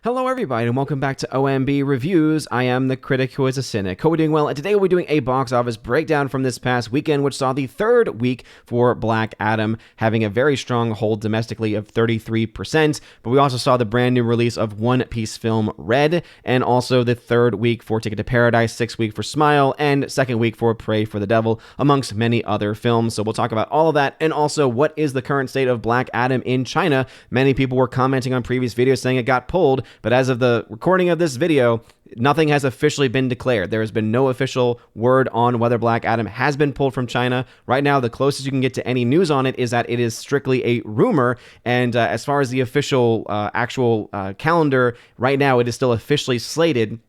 Hello everybody and welcome back to OMB Reviews. I am the critic who is a cynic. Hope you're doing well, and today we'll be doing a box office breakdown from this past weekend, which saw the third week for Black Adam, having a very strong hold domestically of 33%, but we also saw the brand new release of One Piece film Red, and also the third week for Ticket to Paradise, sixth week for Smile, and second week for Pray for the Devil, amongst many other films. So we'll talk about all of that, and also what is the current state of Black Adam in China. Many people were commenting on previous videos saying it got pulled, but as of the recording of this video, nothing has officially been declared. There has been no official word on whether Black Adam has been pulled from China. Right now, the closest you can get to any news on it is that it is strictly a rumor. And as far as the official actual calendar, right now it is still officially slated,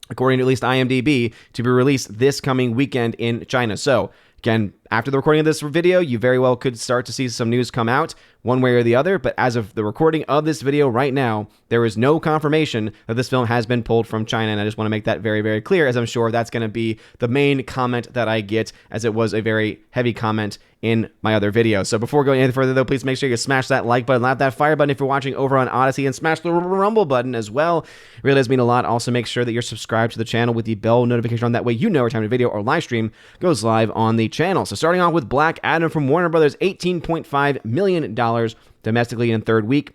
according to at least IMDb, to be released this coming weekend in China. So again, after the recording of this video, you very well could start to see some news come out one way or the other, but as of the recording of this video right now, there is no confirmation that this film has been pulled from China, and I just want to make that very, very clear, as I'm sure that's going to be the main comment that I get, as it was a very heavy comment in my other video. So before going any further, though, please make sure you smash that like button, slap that fire button if you're watching over on Odyssey, and smash the rumble button as well. It really does mean a lot. Also, make sure that you're subscribed to the channel with the bell notification on. That way you know every time a video or live stream goes live on the channel. So starting off with Black Adam from Warner Brothers, $18.5 million domestically in third week.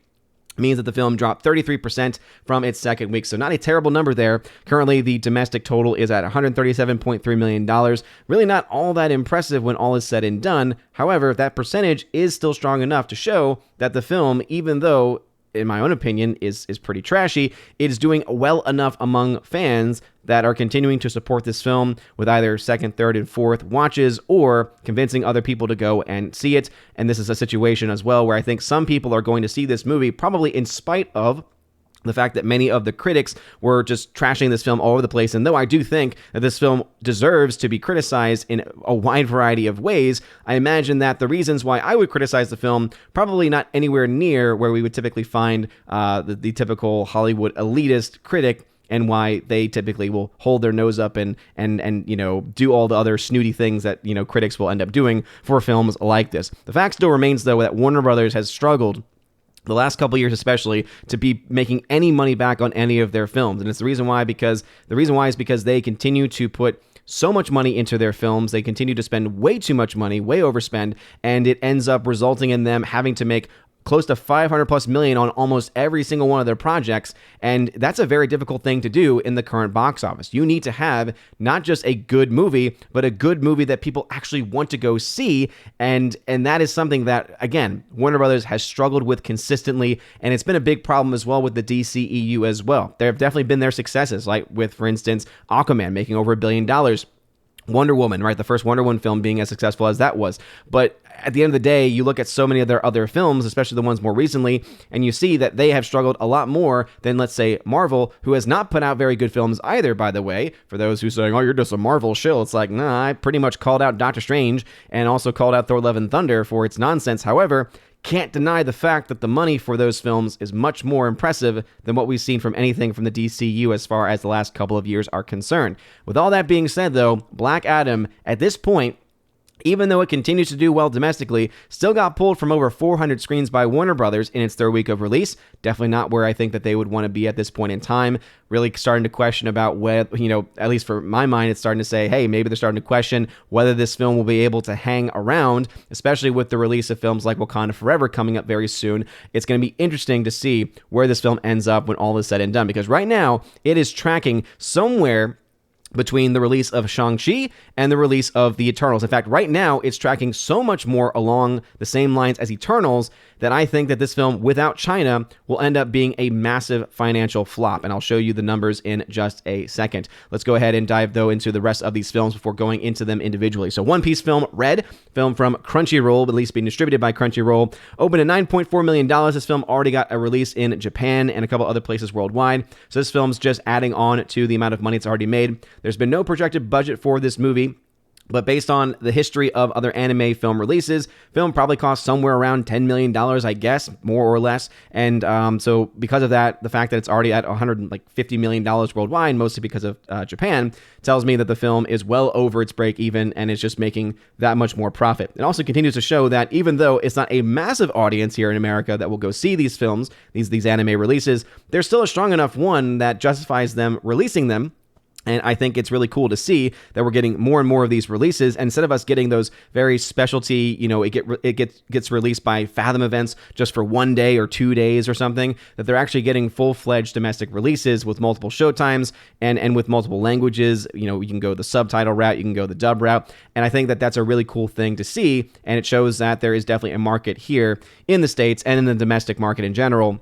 Means that the film dropped 33% from its second week, so not a terrible number there. Currently, the domestic total is at $137.3 million. Really not all that impressive when all is said and done. However, that percentage is still strong enough to show that the film, even though in my own opinion, is pretty trashy, it is doing well enough among fans that are continuing to support this film with either second, third, and fourth watches, or convincing other people to go and see it. And this is a situation as well where I think some people are going to see this movie probably in spite of the fact that many of the critics were just trashing this film all over the place. And though I do think that this film deserves to be criticized in a wide variety of ways, I imagine that the reasons why I would criticize the film probably not anywhere near where we would typically find the typical Hollywood elitist critic, and why they typically will hold their nose up and you know, do all the other snooty things that, you know, critics will end up doing for films like this. The fact still remains, though, that Warner Brothers has struggled the last couple years especially to be making any money back on any of their films. And it's the reason why is because they continue to put so much money into their films. They continue to spend way too much money, way overspend, and it ends up resulting in them having to make close to $500+ million on almost every single one of their projects, and that's a very difficult thing to do in the current box office. You need to have not just a good movie, but a good movie that people actually want to go see, and that is something that, again, Warner Brothers has struggled with consistently, and it's been a big problem as well with the DCEU as well. There have definitely been their successes, like with, for instance, Aquaman making over $1 billion, Wonder Woman, right? The first Wonder Woman film being as successful as that was. But at the end of the day, you look at so many of their other films, especially the ones more recently, and you see that they have struggled a lot more than, let's say, Marvel, who has not put out very good films either, by the way. For those who are saying, oh, you're just a Marvel shill, it's like, nah, I pretty much called out Doctor Strange and also called out Thor: Love and Thunder for its nonsense. However, can't deny the fact that the money for those films is much more impressive than what we've seen from anything from the DCU as far as the last couple of years are concerned. With all that being said, though, Black Adam, at this point, even though it continues to do well domestically, still got pulled from over 400 screens by Warner Brothers in its third week of release. Definitely not where I think that they would want to be at this point in time. Really starting to question about whether, you know, at least for my mind, it's starting to say, hey, maybe they're starting to question whether this film will be able to hang around, especially with the release of films like Wakanda Forever coming up very soon. It's going to be interesting to see where this film ends up when all is said and done, because right now it is tracking somewhere between the release of Shang-Chi and the release of The Eternals. In fact, right now, it's tracking so much more along the same lines as Eternals that I think that this film, without China, will end up being a massive financial flop. And I'll show you the numbers in just a second. Let's go ahead and dive, though, into the rest of these films before going into them individually. So One Piece film Red, film from Crunchyroll, at least being distributed by Crunchyroll, opened at $9.4 million. This film already got a release in Japan and a couple other places worldwide. So this film's just adding on to the amount of money it's already made. There's been no projected budget for this movie, But based on the history of other anime film releases, film probably costs somewhere around $10 million, I guess, more or less. And so because of that, the fact that it's already at $150 million worldwide, mostly because of Japan, tells me that the film is well over its break even and is just making that much more profit. It also continues to show that even though it's not a massive audience here in America that will go see these films, these anime releases, there's still a strong enough one that justifies them releasing them. And I think it's really cool to see that we're getting more and more of these releases. And instead of us getting those very specialty, it gets released by Fathom events just for 1 day or 2 days or something, that they're actually getting full-fledged domestic releases with multiple showtimes and with multiple languages. You can go the subtitle route, you can go the dub route. And I think that that's a really cool thing to see. And it shows that there is definitely a market here in the States and in the domestic market in general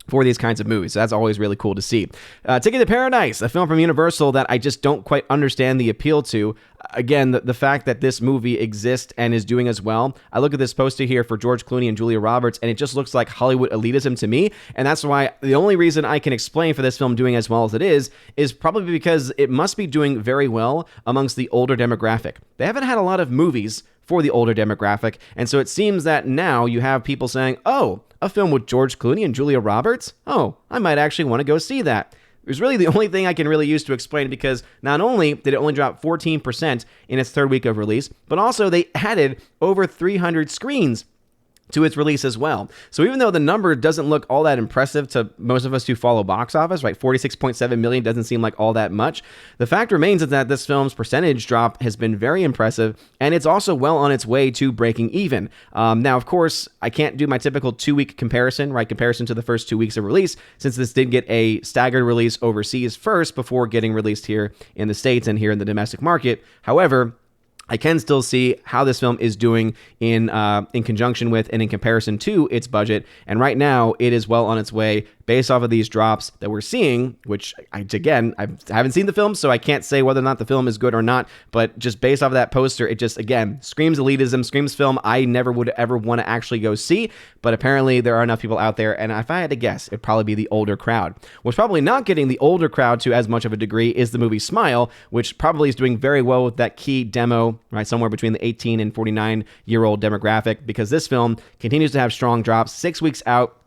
for these kinds of movies. So that's always really cool to see. Ticket to Paradise, a film from Universal that I just don't quite understand the appeal to. Again, the fact that this movie exists and is doing as well. I look at this poster here for George Clooney and Julia Roberts, and it just looks like Hollywood elitism to me. And that's why the only reason I can explain for this film doing as well as it is probably because it must be doing very well amongst the older demographic. They haven't had a lot of movies for the older demographic, and so it seems that now you have people saying, oh, a film with George Clooney and Julia Roberts? Oh, I might actually want to go see that. It was really the only thing I can really use to explain, because not only did it only drop 14% in its third week of release, but also they added over 300 screens to its release as well. So even though the number doesn't look all that impressive to most of us who follow box office, right? 46.7 million doesn't seem like all that much. The fact remains is that this film's percentage drop has been very impressive, and it's also well on its way to breaking even. Now, of course, I can't do my typical 2-week comparison, right? Comparison to the first 2 weeks of release, since this did get a staggered release overseas first before getting released here in the States and here in the domestic market. However, I can still see how this film is doing in conjunction with and in comparison to its budget. And right now, it is well on its way based off of these drops that we're seeing, which, I haven't seen the film, so I can't say whether or not the film is good or not. But just based off of that poster, it just, again, screams elitism, screams film I never would ever want to actually go see. But apparently, there are enough people out there. And if I had to guess, it'd probably be the older crowd. What's probably not getting the older crowd to as much of a degree is the movie Smile, which probably is doing very well with that key demo, right, somewhere between the 18 and 49-year-old demographic, because this film continues to have strong drops 6 weeks out.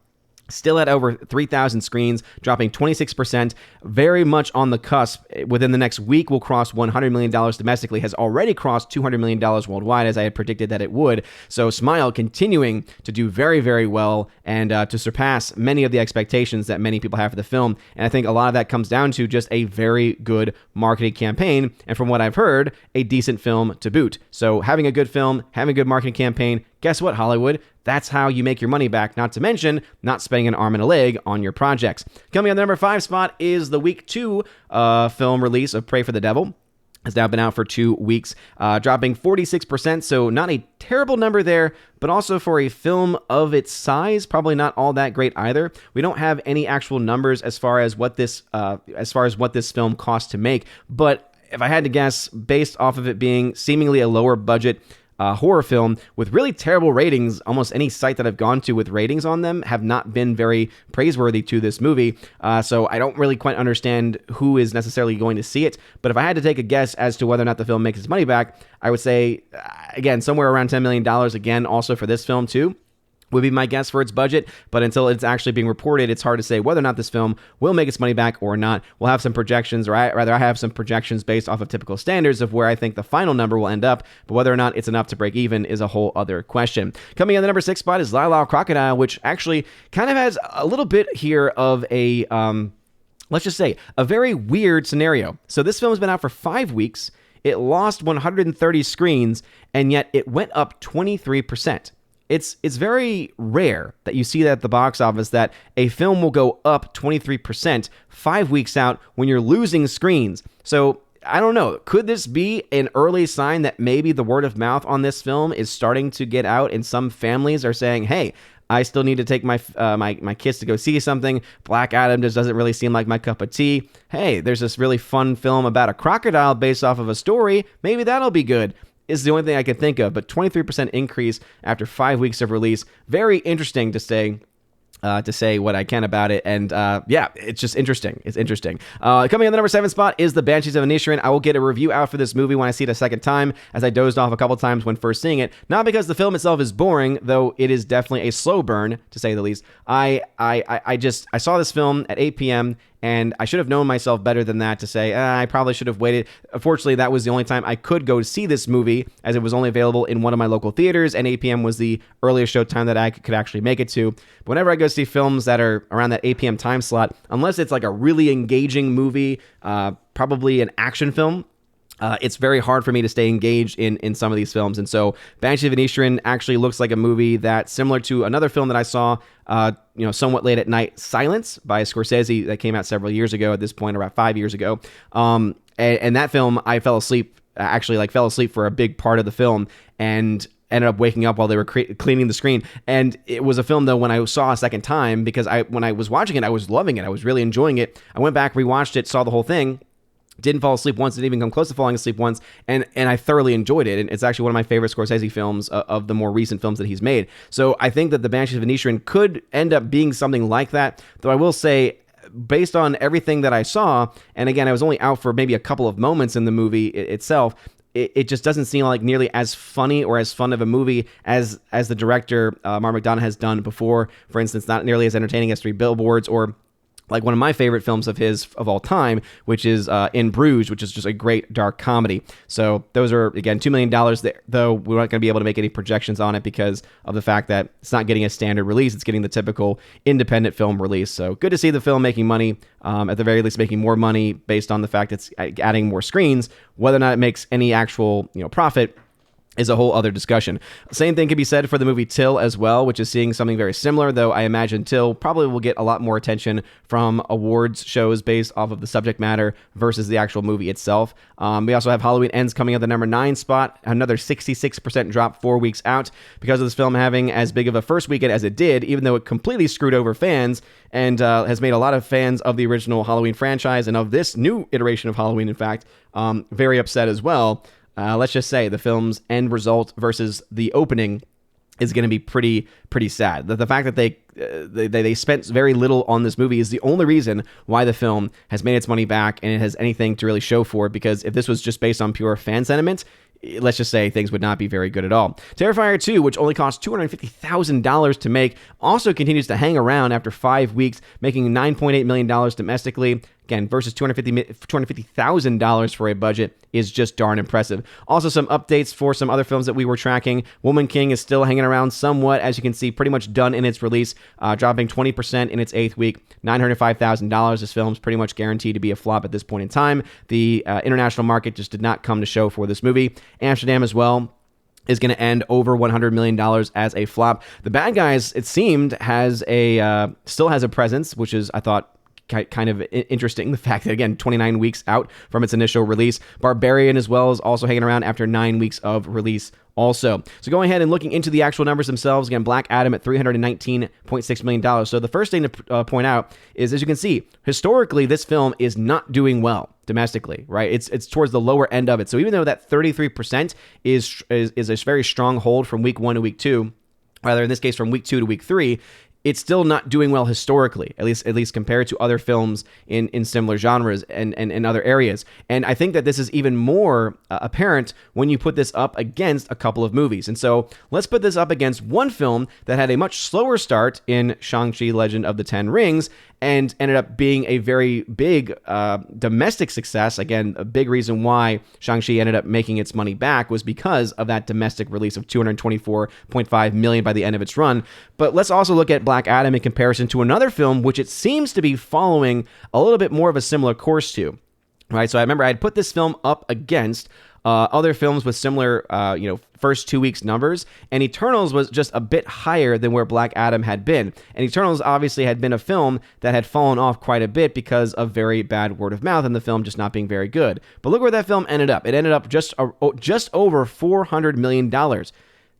Still at over 3,000 screens, dropping 26%, very much on the cusp. Within the next week, will cross $100 million domestically, has already crossed $200 million worldwide, as I had predicted that it would. So Smile continuing to do very, very well and to surpass many of the expectations that many people have for the film. And I think a lot of that comes down to just a very good marketing campaign. And from what I've heard, a decent film to boot. So having a good film, having a good marketing campaign, guess what, Hollywood? That's how you make your money back, not to mention not spending an arm and a leg on your projects. Coming on the number 5 spot is the week 2 film release of Pray for the Devil. It's now been out for 2 weeks, dropping 46%, so not a terrible number there, but also for a film of its size, probably not all that great either. We don't have any actual numbers as far as what this film cost to make, but if I had to guess, based off of it being seemingly a lower budget horror film with really terrible ratings. Almost any site that I've gone to with ratings on them have not been very praiseworthy to this movie. So I don't really quite understand who is necessarily going to see it. But if I had to take a guess as to whether or not the film makes its money back, I would say, again, somewhere around $10 million, again, also for this film too, would be my guess for its budget, but until it's actually being reported, it's hard to say whether or not this film will make its money back or not. We'll have some projections, or I have some projections based off of typical standards of where I think the final number will end up, but whether or not it's enough to break even is a whole other question. Coming in the number 6 spot is Lyle Lyle Crocodile, which actually kind of has a little bit here of a, let's just say, a very weird scenario. So this film has been out for 5 weeks. It lost 130 screens, and yet it went up 23%. It's very rare that you see that at the box office, that a film will go up 23% 5 weeks out when you're losing screens. So I don't know. Could this be an early sign that maybe the word of mouth on this film is starting to get out, and some families are saying, hey, I still need to take my kids to go see something. Black Adam just doesn't really seem like my cup of tea. Hey, there's this really fun film about a crocodile based off of a story. Maybe that'll be good. Is the only thing I can think of, but 23% increase after 5 weeks of release. Very interesting to say. to say what I can about it. And yeah, it's just interesting. It's interesting. Coming in the number 7 spot is The Banshees of Inisherin. I will get a review out for this movie when I see it a second time, as I dozed off a couple times when first seeing it. Not because the film itself is boring, though it is definitely a slow burn, to say the least. I saw this film at 8 p.m., and I should have known myself better than that to say, I probably should have waited. Unfortunately, that was the only time I could go see this movie, as it was only available in one of my local theaters, and 8 p.m. was the earliest show time that I could actually make it to. But whenever I go see films that are around that 8 p.m. time slot, unless it's like a really engaging movie, probably an action film, it's very hard for me to stay engaged in some of these films. And so Banshees of Inisherin actually looks like a movie that's similar to another film that I saw, somewhat late at night, Silence by Scorsese, that came out several years ago at this point, about 5 years ago. And that film, I fell asleep for a big part of the film and ended up waking up while they were cleaning the screen. And it was a film, though, when I saw a second time, because when I was watching it, I was loving it. I was really enjoying it. I went back, rewatched it, saw the whole thing. Didn't fall asleep once, didn't even come close to falling asleep once, and I thoroughly enjoyed it. And it's actually one of my favorite Scorsese films of the more recent films that he's made. So I think that The Banshees of Inisherin could end up being something like that, though I will say, based on everything that I saw, and again, I was only out for maybe a couple of moments in the movie itself, it just doesn't seem like nearly as funny or as fun of a movie as the director, Mark McDonagh, has done before. For instance, not nearly as entertaining as Three Billboards, or like one of my favorite films of his of all time, which is In Bruges, which is just a great dark comedy. So those are, again, $2 million there, though we're not going to be able to make any projections on it because of the fact that it's not getting a standard release. It's getting the typical independent film release. So good to see the film making money, at the very least making more money based on the fact it's adding more screens. Whether or not it makes any actual profit is a whole other discussion. Same thing can be said for the movie Till as well, which is seeing something very similar, though I imagine Till probably will get a lot more attention from awards shows based off of the subject matter versus the actual movie itself. We also have Halloween Ends coming at the number 9 spot, another 66% drop 4 weeks out because of this film having as big of a first weekend as it did, even though it completely screwed over fans and has made a lot of fans of the original Halloween franchise and of this new iteration of Halloween, in fact, very upset as well. Let's just say the film's end result versus the opening is going to be pretty sad. The fact that they spent very little on this movie is the only reason why the film has made its money back and it has anything to really show for it, because if this was just based on pure fan sentiment, let's just say things would not be very good at all. Terrifier 2, which only cost $250,000 to make, also continues to hang around after 5 weeks, making $9.8 million domestically. Again, versus $250,000 for a budget is just darn impressive. Also, some updates for some other films that we were tracking. Woman King is still hanging around somewhat, as you can see, pretty much done in its release, dropping 20% in its 8th week, $905,000. This film's pretty much guaranteed to be a flop at this point in time. The international market just did not come to show for this movie. Amsterdam as well is going to end over $100 million as a flop. The Bad Guys, it seemed, still has a presence, which is, I thought, kind of interesting. The fact that, again, 29 weeks out from its initial release. Barbarian as well is also hanging around after 9 weeks of release also. So going ahead and looking into the actual numbers themselves, again, Black Adam at $319.6 million. So the first thing to point out is, as you can see, historically, this film is not doing well domestically, right? It's towards the lower end of it. So even though that 33% is a very strong hold from week 1 to week 2, rather in this case from week 2 to week 3, it's still not doing well historically, at least compared to other films in similar genres and other areas. And I think that this is even more apparent when you put this up against a couple of movies. And so let's put this up against one film that had a much slower start in Shang-Chi Legend of the Ten Rings and ended up being a very big domestic success. Again, a big reason why Shang-Chi ended up making its money back was because of that domestic release of $224.5 million by the end of its run. But let's also look at Black Adam in comparison to another film, which it seems to be following a little bit more of a similar course to. Right, so I remember I had put this film up against other films with similar, first 2 weeks numbers, and Eternals was just a bit higher than where Black Adam had been. And Eternals obviously had been a film that had fallen off quite a bit because of very bad word of mouth and the film just not being very good. But look where that film ended up. It ended up just over $400 million.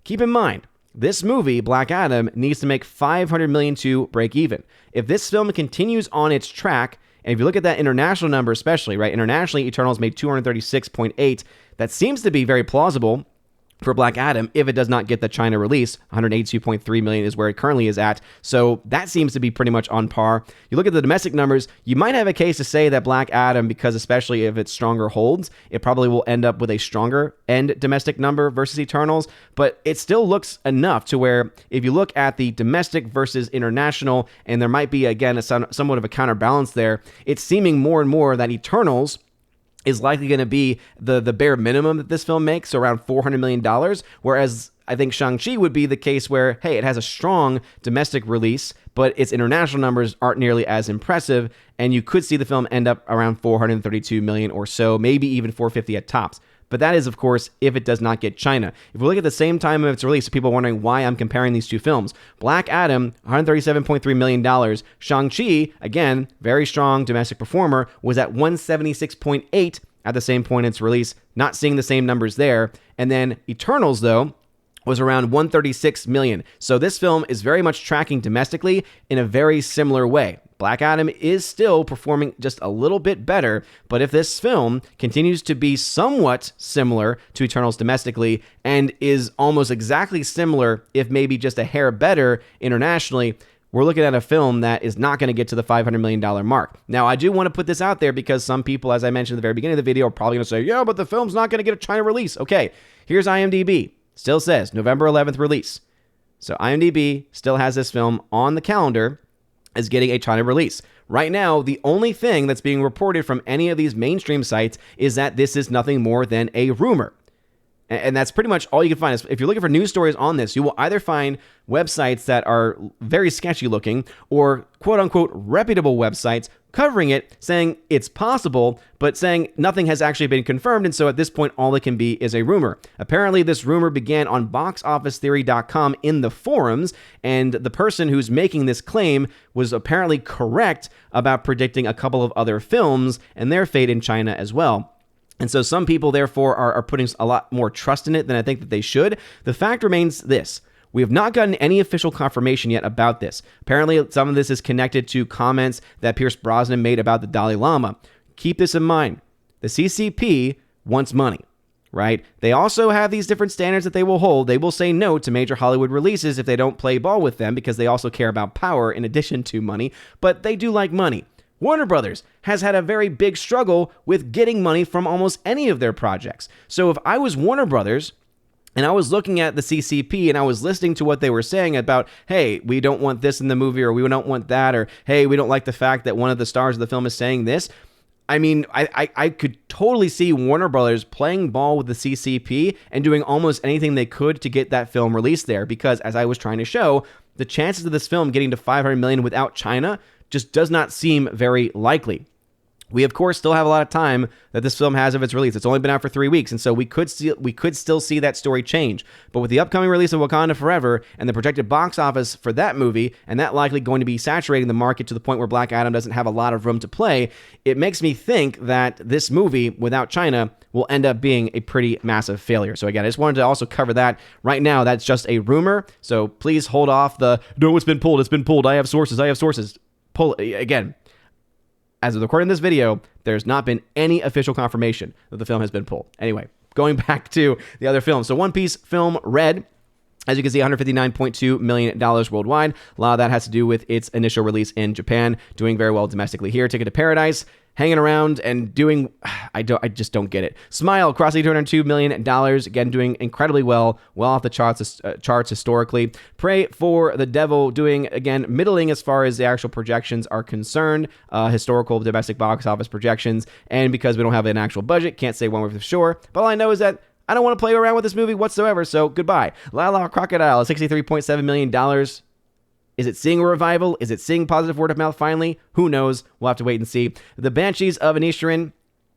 Keep in mind, this movie, Black Adam, needs to make $500 million to break even. If this film continues on its track, and if you look at that international number especially, right, internationally, Eternals made $236.8. That seems to be very plausible, for Black Adam if it does not get the China release. 182.3 million is where it currently is at. So that seems to be pretty much on par. You look at the domestic numbers, you might have a case to say that Black Adam, because especially if it's stronger holds, it probably will end up with a stronger end domestic number versus Eternals, but it still looks enough to where if you look at the domestic versus international, and there might be, again, somewhat of a counterbalance there, it's seeming more and more that Eternals is likely going to be the bare minimum that this film makes, so around $400 million, whereas I think Shang-Chi would be the case where, hey, it has a strong domestic release, but its international numbers aren't nearly as impressive, and you could see the film end up around $432 million or so, maybe even $450 at tops. But that is, of course, if it does not get China. If we look at the same time of its release, people are wondering why I'm comparing these two films. Black Adam, $137.3 million. Shang-Chi, again, very strong domestic performer, was at $176.8 at the same point in its release. Not seeing the same numbers there. And then Eternals, though, was around $136 million. So this film is very much tracking domestically in a very similar way. Black Adam is still performing just a little bit better, but if this film continues to be somewhat similar to Eternals domestically and is almost exactly similar, if maybe just a hair better internationally, we're looking at a film that is not going to get to the $500 million mark. Now, I do want to put this out there because some people, as I mentioned at the very beginning of the video, are probably going to say, yeah, but the film's not going to get a China release. Okay, here's IMDb. Still says November 11th release. So IMDb still has this film on the calendar as getting a China release. Right now, the only thing that's being reported from any of these mainstream sites is that this is nothing more than a rumor. And that's pretty much all you can find. If you're looking for news stories on this, you will either find websites that are very sketchy looking or quote-unquote reputable websites covering it, saying it's possible, but saying nothing has actually been confirmed, and so at this point, all it can be is a rumor. Apparently, this rumor began on boxofficetheory.com in the forums, and the person who's making this claim was apparently correct about predicting a couple of other films and their fate in China as well. And so some people, therefore, are putting a lot more trust in it than I think that they should. The fact remains this. We have not gotten any official confirmation yet about this. Apparently, some of this is connected to comments that Pierce Brosnan made about the Dalai Lama. Keep this in mind. The CCP wants money, right? They also have these different standards that they will hold. They will say no to major Hollywood releases if they don't play ball with them because they also care about power in addition to money, but they do like money. Warner Brothers has had a very big struggle with getting money from almost any of their projects. So if I was Warner Brothers and I was looking at the CCP and I was listening to what they were saying about, hey, we don't want this in the movie, or we don't want that, or hey, we don't like the fact that one of the stars of the film is saying this. I mean, I could totally see Warner Brothers playing ball with the CCP and doing almost anything they could to get that film released there, because as I was trying to show, the chances of this film getting to $500 million without China just does not seem very likely. We, of course, still have a lot of time that this film has of its release. It's only been out for 3 weeks, and so we could still see that story change. But with the upcoming release of Wakanda Forever and the projected box office for that movie, and that likely going to be saturating the market to the point where Black Adam doesn't have a lot of room to play, it makes me think that this movie, without China, will end up being a pretty massive failure. So again, I just wanted to also cover that. Right now, that's just a rumor, so please hold off the, no, it's been pulled, I have sources. Pull again. As of recording this video, there's not been any official confirmation that the film has been pulled. Anyway, going back to the other films. So One Piece film Red, as you can see, $159.2 million worldwide. A lot of that has to do with its initial release in Japan, doing very well domestically here. Ticket to Paradise, hanging around and doing, I just don't get it. Smile, crossing $202 million, again, doing incredibly well off the charts historically. Pray for the Devil, doing, again, middling as far as the actual projections are concerned, historical domestic box office projections, and because we don't have an actual budget, can't say one way for sure, but all I know is that I don't want to play around with this movie whatsoever, so goodbye. La La Crocodile, $63.7 million. Is it seeing a revival? Is it seeing positive word of mouth finally? Who knows? We'll have to wait and see. The Banshees of Inisherin,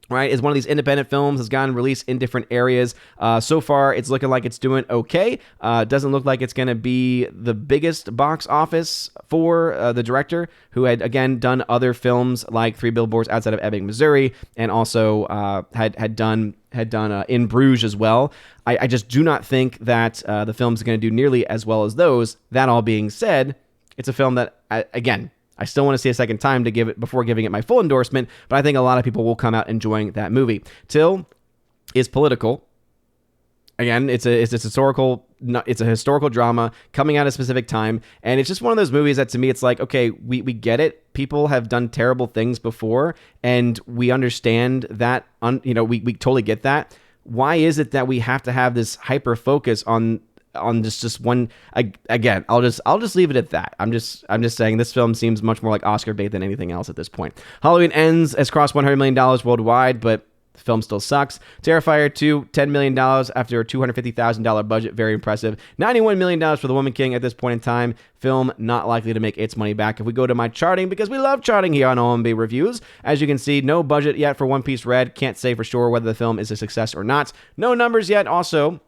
right, is one of these independent films, has gotten released in different areas. So far, it's looking like it's doing okay. Doesn't look like it's going to be the biggest box office for the director, who had, again, done other films like Three Billboards Outside of Ebbing, Missouri, and also had done In Bruges as well. I just do not think that the film's going to do nearly as well as those. That all being said, it's a film that, again, I still want to see a second time to give it before giving it my full endorsement, but I think a lot of people will come out enjoying that movie. Till is political. again, it's a historical drama coming at a specific time, and it's just one of those movies that to me it's like, okay, we get it. People have done terrible things before, and we understand that. We totally get that. Why is it that we have to have this hyper focus on just one? Again, I'll just leave it at that. I'm just saying this film seems much more like Oscar bait than anything else at this point. Halloween Ends has crossed $100 million worldwide, but the film still sucks. Terrifier 2, $10 million after a $250,000 budget. Very impressive. $91 million for The Woman King at this point in time. Film not likely to make its money back. If we go to my charting, because we love charting here on OMB Reviews, as you can see, no budget yet for One Piece Red. Can't say for sure whether the film is a success or not. No numbers yet also,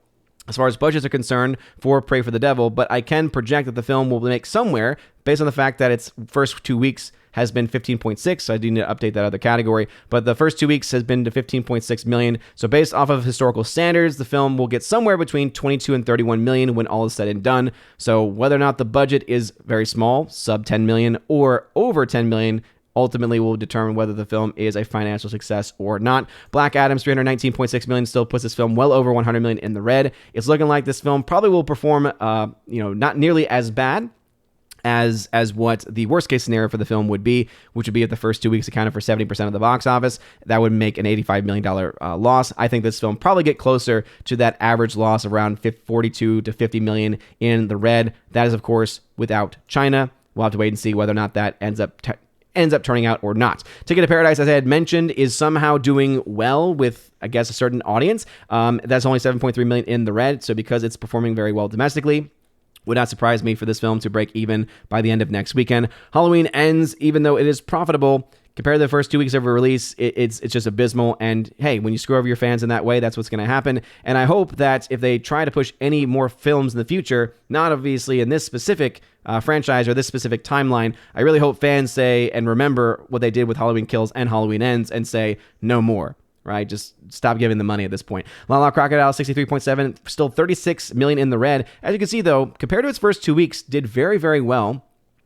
as far as budgets are concerned, for Pray for the Devil, but I can project that the film will make somewhere, based on the fact that its first 2 weeks has been 15.6, so I do need to update that other category, but the first 2 weeks has been to 15.6 million, so based off of historical standards, the film will get somewhere between 22 and 31 million when all is said and done. So whether or not the budget is very small, sub 10 million, or over 10 million, ultimately will determine whether the film is a financial success or not. Black Adam's $319.6 million still puts this film well over 100 million in the red. It's looking like this film probably will perform, not nearly as bad as what the worst case scenario for the film would be, which would be if the first 2 weeks accounted for 70% of the box office. That would make an $85 million loss. I think this film probably get closer to that average loss around 42 to 50 million in the red. That is, of course, without China. We'll have to wait and see whether or not that ends up turning out or not. Ticket to Paradise, as I had mentioned, is somehow doing well with, I guess, a certain audience. That's only 7.3 million in the red, so because it's performing very well domestically, would not surprise me for this film to break even by the end of next weekend. Halloween Ends, even though it is profitable, compared to the first 2 weeks of a release, it's just abysmal. And hey, when you screw over your fans in that way, that's what's going to happen. And I hope that if they try to push any more films in the future, not obviously in this specific franchise or this specific timeline, I really hope fans say and remember what they did with Halloween Kills and Halloween Ends and say no more. Right? Just stop giving the money at this point. La La Crocodile, 63.7, still 36 million in the red. As you can see, though, compared to its first 2 weeks, did very, very well.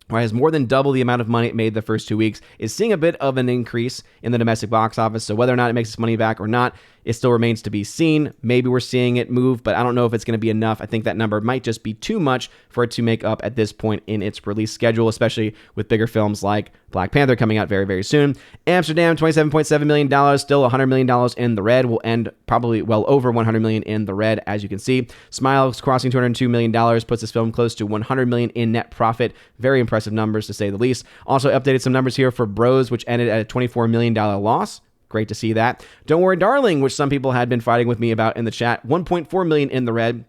Right, has more than double the amount of money it made the first 2 weeks, is seeing a bit of an increase in the domestic box office. So whether or not it makes its money back or not, it still remains to be seen. Maybe we're seeing it move, but I don't know if it's going to be enough. I think that number might just be too much for it to make up at this point in its release schedule, especially with bigger films like Black Panther coming out very, very soon. Amsterdam, $27.7 million, still $100 million in the red, will end probably well over $100 million in the red, as you can see. Smile crossing $202 million, puts this film close to $100 million in net profit. Very impressive numbers, to say the least. Also updated some numbers here for Bros, which ended at a $24 million loss. Great to see that. Don't Worry Darling, which some people had been fighting with me about in the chat, 1.4 million in the red.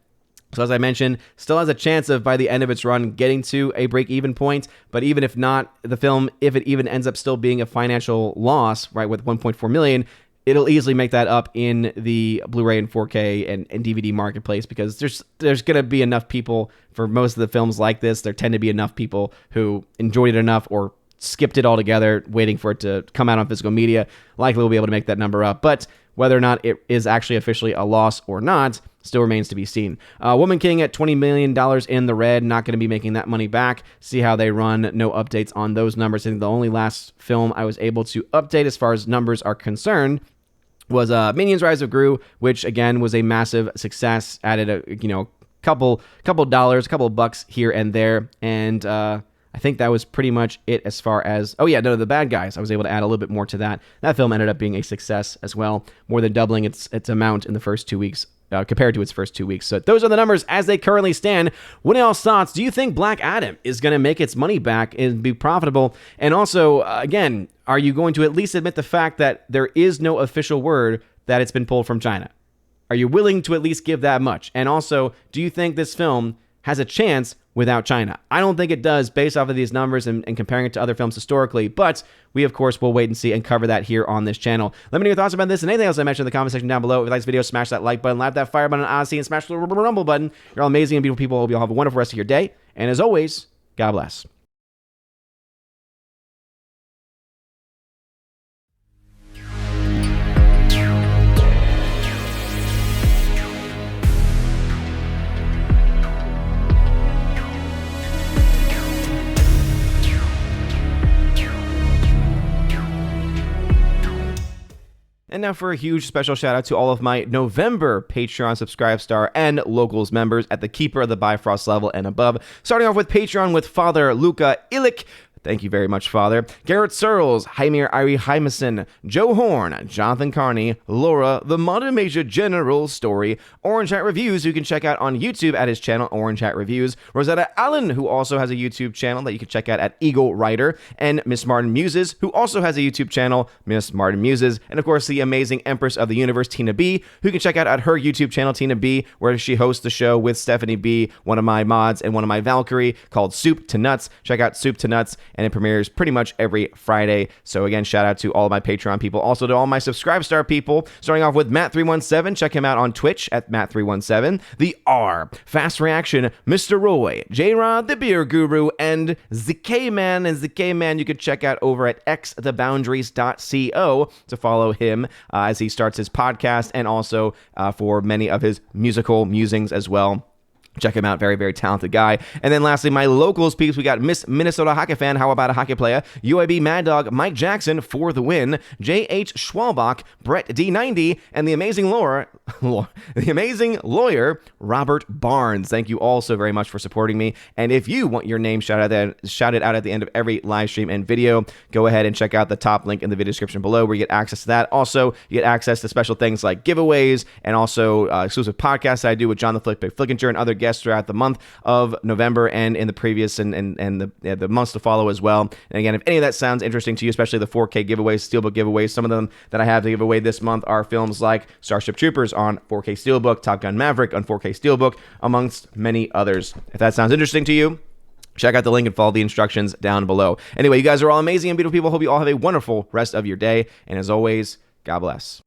So as I mentioned, still has a chance of, by the end of its run, getting to a break-even point. But even if not, the film, if it even ends up still being a financial loss, right, with 1.4 million, it'll easily make that up in the Blu-ray and 4K and DVD marketplace, because there's going to be enough people for most of the films like this. There tend to be enough people who enjoyed it enough or skipped it altogether, waiting for it to come out on physical media. Likely we'll be able to make that number up. But whether or not it is actually officially a loss or not still remains to be seen. Woman King at $20 million in the red, not going to be making that money back. See how they run. No updates on those numbers. I think the only last film I was able to update as far as numbers are concerned was Minions Rise of Gru, which again was a massive success. Added a couple dollars, a couple of bucks here and there, and I think that was pretty much it as far as, The Bad Guys. I was able to add a little bit more to that. That film ended up being a success as well, more than doubling its amount in the first 2 weeks compared to its first 2 weeks. So those are the numbers as they currently stand. What are y'all's thoughts? Do you think Black Adam is going to make its money back and be profitable? And also, again, are you going to at least admit the fact that there is no official word that it's been pulled from China? Are you willing to at least give that much? And also, do you think this film has a chance without China? I don't think it does, based off of these numbers and comparing it to other films historically, but we, of course, will wait and see and cover that here on this channel. Let me know your thoughts about this and anything else I mentioned in the comment section down below. If you like this video, smash that like button, lap that fire button on Odyssey, and smash the rumble button. You're all amazing and beautiful people. I hope you all have a wonderful rest of your day, and as always, God bless. And now for a huge special shout out to all of my November Patreon Subscribe Star and Locals members at the Keeper of the Bifrost level and above. Starting off with Patreon with Father Luca Illich. Thank you very much, Father. Garrett Searles, Jaimir Irie Hymason, Joe Horn, Jonathan Carney, Laura, The Modern Major General Story, Orange Hat Reviews, who you can check out on YouTube at his channel, Orange Hat Reviews, Rosetta Allen, who also has a YouTube channel that you can check out at Eagle Writer, and Miss Martin Muses, who also has a YouTube channel, Miss Martin Muses, and of course, the amazing Empress of the Universe, Tina B, who you can check out at her YouTube channel, Tina B, where she hosts the show with Stephanie B, one of my mods, and one of my Valkyrie, called Soup to Nuts. Check out Soup to Nuts, and it premieres pretty much every Friday. So again, shout out to all of my Patreon people, also to all my Subscribe Star people, starting off with Matt317. Check him out on Twitch at Matt317. The R, Fast Reaction, Mr. Roy, J-Rod, the Beer Guru, and ZK-Man. And ZK-Man you can check out over at xtheboundaries.co to follow him as he starts his podcast, and also for many of his musical musings as well. Check him out. Very, very talented guy. And then lastly, my locals peeps. We got Miss Minnesota Hockey Fan, How About a Hockey Player, UAB Mad Dog, Mike Jackson for the win, J.H. Schwalbach, Brett D90, and the amazing lawyer, Robert Barnes. Thank you all so very much for supporting me. And if you want your name shouted out at the end of every live stream and video, go ahead and check out the top link in the video description below where you get access to that. Also, you get access to special things like giveaways and also exclusive podcasts that I do with John the Flickpick Flickinger and other guests throughout the month of November and in the previous and the months to follow as well. And again, if any of that sounds interesting to you, especially the 4K giveaways, Steelbook giveaways, some of them that I have to give away this month are films like Starship Troopers on 4K Steelbook, Top Gun Maverick on 4K Steelbook, amongst many others. If that sounds interesting to you, check out the link and follow the instructions down below. Anyway, you guys are all amazing and beautiful people. Hope you all have a wonderful rest of your day. And as always, God bless.